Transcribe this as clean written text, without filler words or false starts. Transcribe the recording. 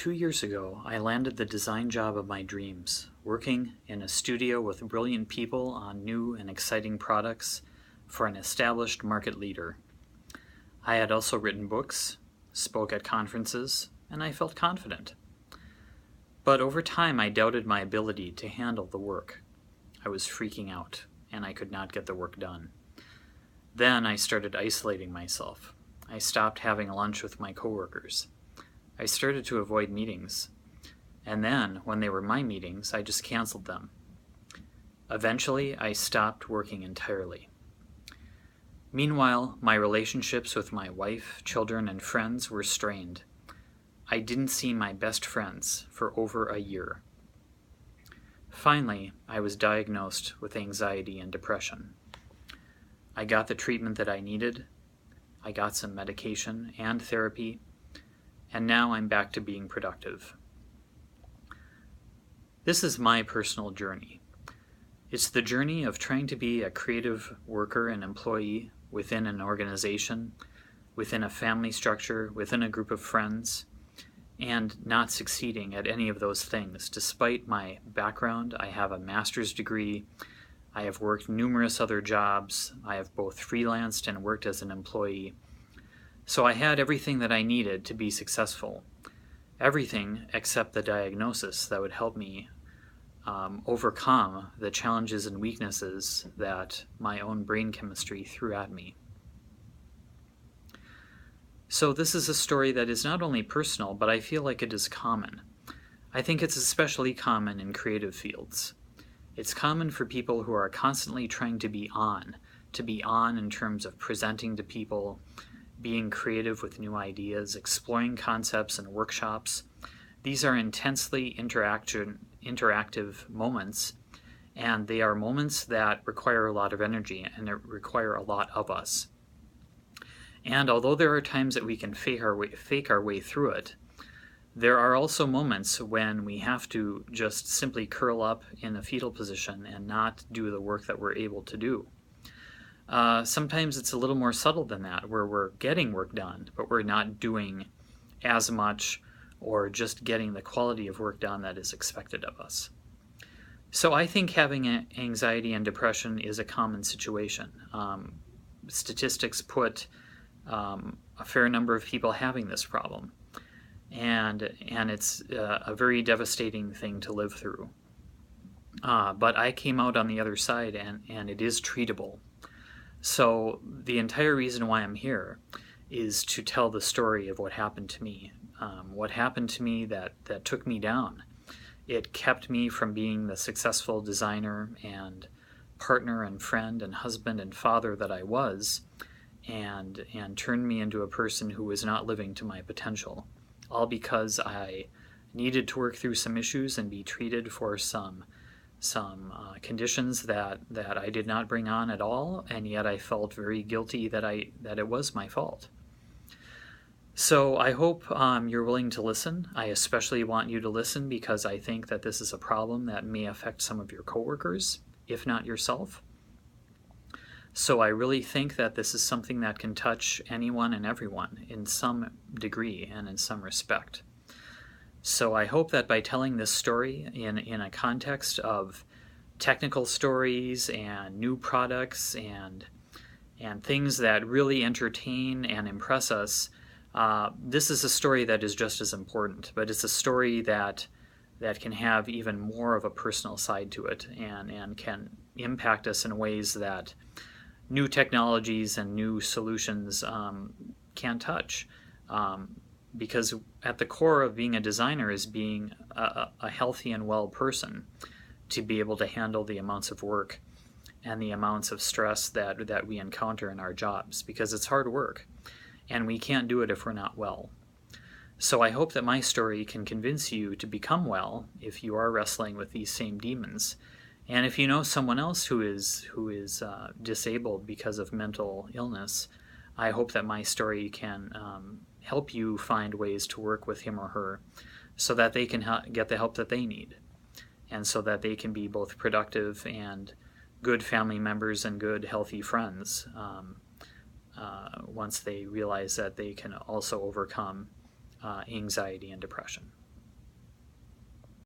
2 years ago, I landed the design job of my dreams, working in a studio with brilliant people on new and exciting products for an established market leader. I had also written books, spoke at conferences, and I felt confident. But over time, I doubted my ability to handle the work. I was freaking out, and I could not get the work done. Then I started isolating myself. I stopped having lunch with my coworkers. I started to avoid meetings. And then, when they were my meetings, I just canceled them. Eventually, I stopped working entirely. Meanwhile, my relationships with my wife, children, and friends were strained. I didn't see my best friends for over a year. Finally, I was diagnosed with anxiety and depression. I got the treatment that I needed. I got some medication and therapy, and now I'm back to being productive. This is my personal journey. It's the journey of trying to be a creative worker and employee within an organization, within a family structure, within a group of friends, and not succeeding at any of those things. Despite my background, I have a master's degree, I have worked numerous other jobs, I have both freelanced and worked as an employee. So I had everything that I needed to be successful. Everything except the diagnosis that would help me overcome the challenges and weaknesses that my own brain chemistry threw at me. So this is a story that is not only personal, but I feel like it is common. I think it's especially common in creative fields. It's common for people who are constantly trying to be on in terms of presenting to people, being creative with new ideas, exploring concepts and workshops. These are intensely interactive moments, and they are moments that require a lot of energy and require a lot of us. And although there are times that we can fake our way through it, there are also moments when we have to just simply curl up in a fetal position and not do the work that we're able to do. Sometimes it's a little more subtle than that, where we're getting work done, but we're not doing as much or just getting the quality of work done that is expected of us. So I think having anxiety and depression is a common situation. Statistics put a fair number of people having this problem, and it's a very devastating thing to live through. But I came out on the other side, and it is treatable. So the entire reason why I'm here is to tell the story of what happened to me. What happened to me that took me down. It kept me from being the successful designer and partner and friend and husband and father that I was, and turned me into a person who was not living to my potential, all because I needed to work through some issues and be treated for some conditions that I did not bring on at all, and yet I felt very guilty that it was my fault. So I hope you're willing to listen. I especially want you to listen because I think that this is a problem that may affect some of your coworkers, if not yourself. So I really think that this is something that can touch anyone and everyone in some degree and in some respect. So I hope that by telling this story in a context of technical stories and new products and things that really entertain and impress us, this is a story that is just as important, but it's a story that can have even more of a personal side to it and can impact us in ways that new technologies and new solutions can't touch. Because at the core of being a designer is being a healthy and well person, to be able to handle the amounts of work and the amounts of stress that we encounter in our jobs, because it's hard work and we can't do it if we're not well. So I hope that my story can convince you to become well if you are wrestling with these same demons. And if you know someone else who is disabled because of mental illness, I hope that my story can help you find ways to work with him or her so that they can get the help that they need, and so that they can be both productive and good family members and good, healthy friends once they realize that they can also overcome anxiety and depression.